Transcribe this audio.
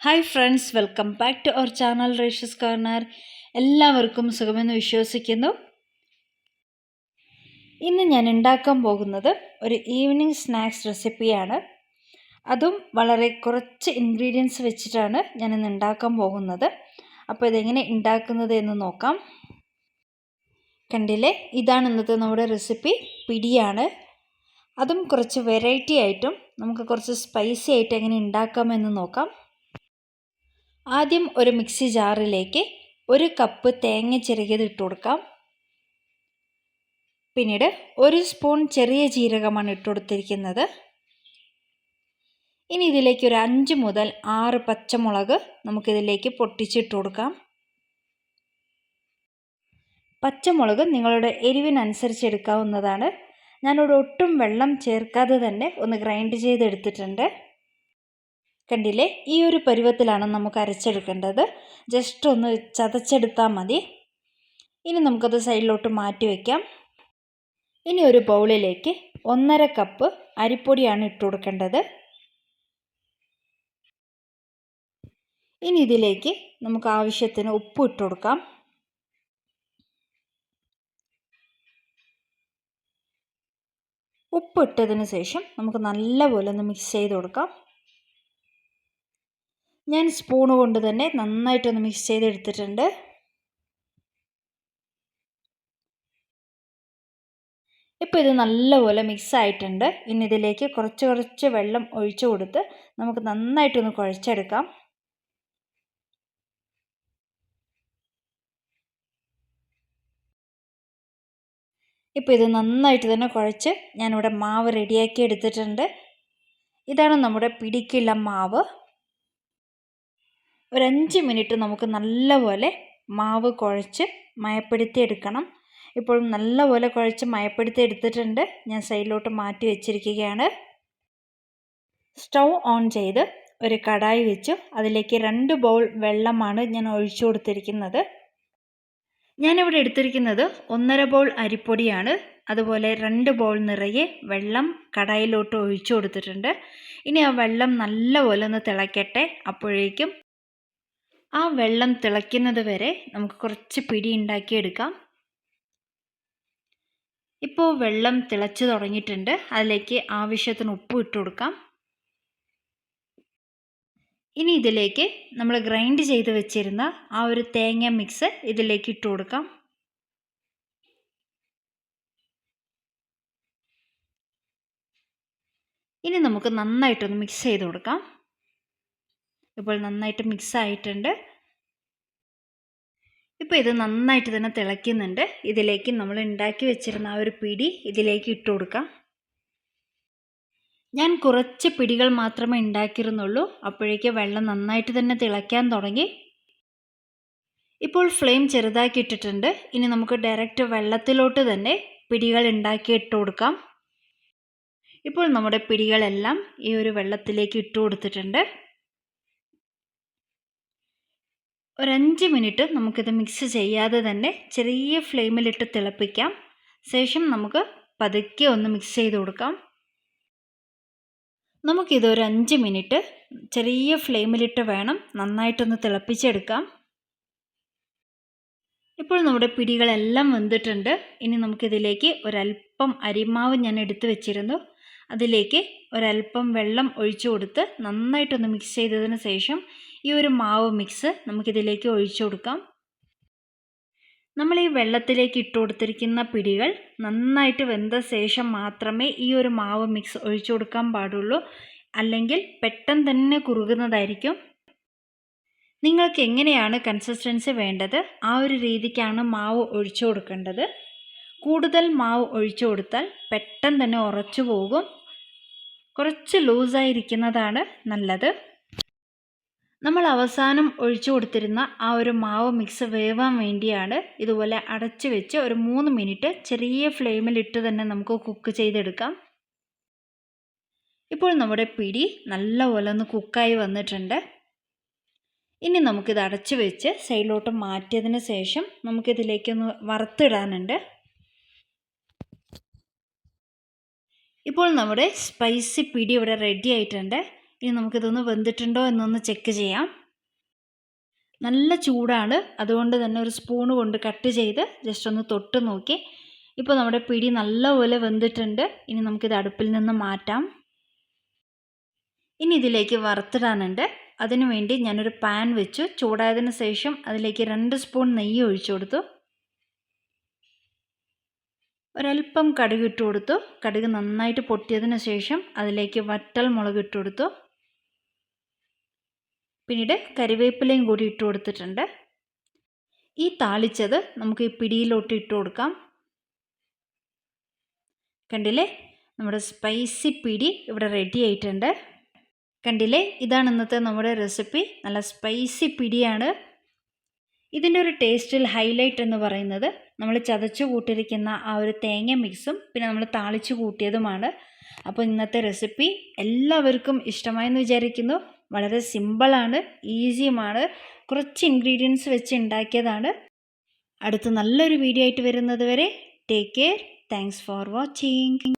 Hi friends, welcome back to our channel റേഷ്യസ് corner. എല്ലാവർക്കും സുഖമെന്ന് വിശ്വസിക്കുന്നു. ഇന്ന് ഞാൻ ഉണ്ടാക്കാൻ പോകുന്നത് ഒരു ഈവനിങ് സ്നാക്സ് റെസിപ്പിയാണ്. അതും വളരെ കുറച്ച് ഇൻഗ്രീഡിയൻസ് വെച്ചിട്ടാണ് ഞാനിന്ന് ഉണ്ടാക്കാൻ പോകുന്നത്. അപ്പോൾ ഇതെങ്ങനെ ഉണ്ടാക്കുന്നത് എന്ന് നോക്കാം. കണ്ടില്ലേ, ഇതാണ് ഇന്നത്തെ നമ്മുടെ റെസിപ്പി. പിടിയാണ്. അതും കുറച്ച് വെറൈറ്റി ആയിട്ടും നമുക്ക് കുറച്ച് സ്പൈസി ആയിട്ട് എങ്ങനെ ഉണ്ടാക്കാമെന്ന് നോക്കാം. ആദ്യം ഒരു മിക്സി ജാറിലേക്ക് 1 കപ്പ് തേങ്ങ ചിരകിയത് ഇട്ട് കൊടുക്കാം. പിന്നീട് 1 സ്പൂൺ ചെറിയ ജീരകമാണ് ഇട്ട് കൊടുത്തിരിക്കുന്നത്. ഇനി ഇതിലേക്ക് ഒരു 5 മുതൽ 6 പച്ചമുളക് നമുക്കിതിലേക്ക് പൊട്ടിച്ചിട്ട് കൊടുക്കാം. പച്ചമുളക് നിങ്ങളുടെ എരിവിനനുസരിച്ച് എടുക്കാവുന്നതാണ്. ഞാനിവിടെ ഒട്ടും വെള്ളം ചേർക്കാതെ തന്നെ ഒന്ന് ഗ്രൈൻഡ് ചെയ്തെടുത്തിട്ടുണ്ട്. കണ്ടില്ലേ, ഈ ഒരു പരുവത്തിലാണ് നമുക്ക് അരച്ചെടുക്കേണ്ടത്. ജസ്റ്റ് ഒന്ന് ചതച്ചെടുത്താൽ മതി. ഇനി നമുക്കത് സൈഡിലോട്ട് മാറ്റി വയ്ക്കാം. ഇനി ഒരു ബൗളിലേക്ക് 1.5 കപ്പ് അരിപ്പൊടിയാണ് ഇട്ട് കൊടുക്കേണ്ടത്. ഇനി ഇതിലേക്ക് നമുക്ക് ആവശ്യത്തിന് ഉപ്പ് ഇട്ട് കൊടുക്കാം. ഉപ്പ് ഇട്ടതിന് ശേഷം നമുക്ക് നല്ലപോലെ ഒന്ന് മിക്സ് ചെയ്ത് കൊടുക്കാം. ഞാൻ സ്പൂൺ കൊണ്ട് തന്നെ നന്നായിട്ടൊന്ന് മിക്സ് ചെയ്തെടുത്തിട്ടുണ്ട്. ഇപ്പോൾ ഇത് നല്ലപോലെ മിക്സ് ആയിട്ടുണ്ട്. ഇനി ഇതിലേക്ക് കുറച്ച് വെള്ളം ഒഴിച്ചു കൊടുത്ത് നമുക്ക് നന്നായിട്ടൊന്ന് കുഴച്ചെടുക്കാം. ഇപ്പോൾ ഇത് നന്നായിട്ട് തന്നെ കുഴച്ച് ഞാനിവിടെ മാവ് റെഡിയാക്കി എടുത്തിട്ടുണ്ട്. ഇതാണ് നമ്മുടെ പിടിക്കുള്ള മാവ്. ഒരു 5 മിനിറ്റ് നമുക്ക് നല്ലപോലെ മാവ് കുഴച്ച് മയപ്പെടുത്തി എടുക്കണം. ഇപ്പോൾ നല്ലപോലെ കുഴച്ച് മയപ്പെടുത്തി എടുത്തിട്ടുണ്ട്. ഞാൻ സൈഡിലോട്ട് മാറ്റി വെച്ചിരിക്കുകയാണ്. സ്റ്റൗ ഓൺ ചെയ്ത് ഒരു കടായി വെച്ചു. അതിലേക്ക് 2 ബൗൾ വെള്ളമാണ് ഞാൻ ഒഴിച്ചു കൊടുത്തിരിക്കുന്നത്. ഞാനിവിടെ എടുത്തിരിക്കുന്നത് 1.5 ബൗൾ അരിപ്പൊടിയാണ്. അതുപോലെ 2 ബൗൾ നിറയെ വെള്ളം കടായിലോട്ട് ഒഴിച്ചു കൊടുത്തിട്ടുണ്ട്. ഇനി ആ വെള്ളം നല്ലപോലെ ഒന്ന് തിളയ്ക്കട്ടെ. അപ്പോഴേക്കും ആ വെള്ളം തിളയ്ക്കുന്നത് വരെ നമുക്ക് കുറച്ച് പിടി ഉണ്ടാക്കിയെടുക്കാം. ഇപ്പോൾ വെള്ളം തിളച്ച് തുടങ്ങിയിട്ടുണ്ട്. അതിലേക്ക് ആവശ്യത്തിന് ഉപ്പ് ഇട്ട് കൊടുക്കാം. ഇനി ഇതിലേക്ക് നമ്മൾ ഗ്രൈൻഡ് ചെയ്ത് വെച്ചിരുന്ന ആ ഒരു തേങ്ങ മിക്സ് ഇതിലേക്ക് ഇട്ട് കൊടുക്കാം. ഇനി നമുക്ക് നന്നായിട്ടൊന്ന് മിക്സ് ചെയ്ത് കൊടുക്കാം. ഇപ്പോൾ നന്നായിട്ട് മിക്സ് ആയിട്ടുണ്ട്. ഇപ്പോൾ ഇത് നന്നായിട്ട് തന്നെ തിളയ്ക്കുന്നുണ്ട്. ഇതിലേക്ക് നമ്മൾ ഉണ്ടാക്കി വെച്ചിരുന്ന ആ ഒരു പിടി ഇതിലേക്ക് ഇട്ട് കൊടുക്കാം. ഞാൻ കുറച്ച് പിടികൾ മാത്രമേ ഉണ്ടാക്കിയിരുന്നുള്ളൂ. അപ്പോഴേക്ക് വെള്ളം നന്നായിട്ട് തന്നെ തിളയ്ക്കാൻ തുടങ്ങി. ഇപ്പോൾ ഫ്ലെയിം ചെറുതാക്കി ഇട്ടിട്ടുണ്ട്. ഇനി നമുക്ക് ഡയറക്റ്റ് വെള്ളത്തിലോട്ട് തന്നെ പിടികൾ ഉണ്ടാക്കി ഇട്ട് കൊടുക്കാം. ഇപ്പോൾ നമ്മുടെ പിടികളെല്ലാം ഈ ഒരു വെള്ളത്തിലേക്ക് ഇട്ട് കൊടുത്തിട്ടുണ്ട്. ഒരു 5 മിനിറ്റ് നമുക്കിത് മിക്സ് ചെയ്യാതെ തന്നെ ചെറിയ ഫ്ലെയിമിലിട്ട് തിളപ്പിക്കാം. ശേഷം നമുക്ക് പതുക്കെ ഒന്ന് മിക്സ് ചെയ്ത് കൊടുക്കാം. നമുക്കിതൊരു 5 മിനിറ്റ് ചെറിയ ഫ്ലെയിമിലിട്ട് വേണം നന്നായിട്ടൊന്ന് തിളപ്പിച്ചെടുക്കാം. ഇപ്പോൾ നമ്മുടെ പിടികളെല്ലാം വെന്തിട്ടുണ്ട്. ഇനി നമുക്കിതിലേക്ക് ഒരല്പം അരിമാവ് ഞാൻ എടുത്തു വെച്ചിരുന്നു. അതിലേക്ക് ഒരല്പം വെള്ളം ഒഴിച്ചു കൊടുത്ത് നന്നായിട്ടൊന്ന് മിക്സ് ചെയ്തതിന് ശേഷം ഈ ഒരു മാവ് മിക്സ് നമുക്കിതിലേക്ക് ഒഴിച്ചു കൊടുക്കാം. നമ്മൾ ഈ വെള്ളത്തിലേക്ക് ഇട്ട് കൊടുത്തിരിക്കുന്ന പിടികൾ നന്നായിട്ട് വെന്ത ശേഷം മാത്രമേ ഈ ഒരു മാവ് മിക്സ് ഒഴിച്ചു കൊടുക്കാൻ പാടുള്ളൂ. അല്ലെങ്കിൽ പെട്ടെന്ന് തന്നെ കുറുകുന്നതായിരിക്കും. നിങ്ങൾക്ക് എങ്ങനെയാണ് കൺസിസ്റ്റൻസി വേണ്ടത് ആ ഒരു രീതിക്കാണ് മാവ് ഒഴിച്ചു കൊടുക്കേണ്ടത്. കൂടുതൽ മാവ് ഒഴിച്ചു കൊടുത്താൽ പെട്ടെന്ന് തന്നെ ഉറച്ചു പോകും. കുറച്ച് ലൂസായിരിക്കുന്നതാണ് നല്ലത്. നമ്മൾ അവസാനം ഒഴിച്ചു കൊടുത്തിരുന്ന ആ ഒരു മാവ് മിക്സ് വേവാൻ വേണ്ടിയാണ് ഇതുപോലെ അടച്ചു വെച്ച് ഒരു 3 മിനിറ്റ് ചെറിയ ഫ്ലെയിമിലിട്ട് തന്നെ നമുക്ക് കുക്ക് ചെയ്തെടുക്കാം. ഇപ്പോൾ നമ്മുടെ പിടി നല്ലപോലെ ഒന്ന് കുക്കായി വന്നിട്ടുണ്ട്. ഇനി നമുക്കിത് അടച്ചു വെച്ച് സൈഡിലോട്ട് മാറ്റിയതിന് ശേഷം നമുക്കിതിലേക്കൊന്ന് വറുത്തിടാനുണ്ട്. ഇപ്പോൾ നമ്മുടെ സ്പൈസി പിടി ഇവിടെ റെഡി ആയിട്ടുണ്ട്. ഇനി നമുക്കിതൊന്ന് വെന്തിട്ടുണ്ടോ എന്നൊന്ന് ചെക്ക് ചെയ്യാം. നല്ല ചൂടാണ്, അതുകൊണ്ട് തന്നെ ഒരു സ്പൂണ് കൊണ്ട് കട്ട് ചെയ്ത് ജസ്റ്റ് ഒന്ന് തൊട്ട് നോക്കി. ഇപ്പോൾ നമ്മുടെ പിടി നല്ലപോലെ വെന്തിട്ടുണ്ട്. ഇനി നമുക്കിത് അടുപ്പിൽ നിന്ന് മാറ്റാം. ഇനി ഇതിലേക്ക് വറുത്തിടാനുണ്ട്. അതിനു വേണ്ടി ഞാനൊരു പാൻ വെച്ചു. ചൂടായതിന് ശേഷം അതിലേക്ക് 2 സ്പൂൺ നെയ്യ് ഒഴിച്ചു കൊടുത്തു. ഒരല്പം കടുക് ഇട്ട് കൊടുത്തു. കടുക് നന്നായിട്ട് പൊട്ടിയതിന് ശേഷം അതിലേക്ക് വറ്റൽ മുളക് ഇട്ട് കൊടുത്തു. പിന്നീട് കരിവേപ്പിലയും കൂടി ഇട്ട് കൊടുത്തിട്ടുണ്ട്. ഈ താളിച്ചത് നമുക്ക് ഈ പിടിയിലോട്ട് ഇട്ട് കൊടുക്കാം. കണ്ടില്ലേ, നമ്മുടെ സ്പൈസി പിടി ഇവിടെ റെഡി ആയിട്ടുണ്ട്. കണ്ടില്ലേ, ഇതാണ് ഇന്നത്തെ നമ്മുടെ റെസിപ്പി. നല്ല സ്പൈസി പിടിയാണ്. ഇതിൻ്റെ ഒരു ടേസ്റ്റിൽ ഹൈലൈറ്റ് എന്ന് പറയുന്നത് നമ്മൾ ചതച്ചു കൂട്ടിയിരിക്കുന്ന ആ ഒരു തേങ്ങ മിക്സും പിന്നെ നമ്മൾ താളിച്ചു കൂട്ടിയതുമാണ്. അപ്പോൾ ഇന്നത്തെ റെസിപ്പി എല്ലാവർക്കും ഇഷ്ടമായെന്ന് വിചാരിക്കുന്നു. വളരെ സിമ്പിളാണ്, ഈസിയുമാണ്. കുറച്ച് ഇൻഗ്രീഡിയൻസ് വെച്ച് ഉണ്ടാക്കിയതാണ്. അടുത്ത നല്ലൊരു വീഡിയോ ആയിട്ട് വരുന്നത് വരെ take care. Thanks for watching.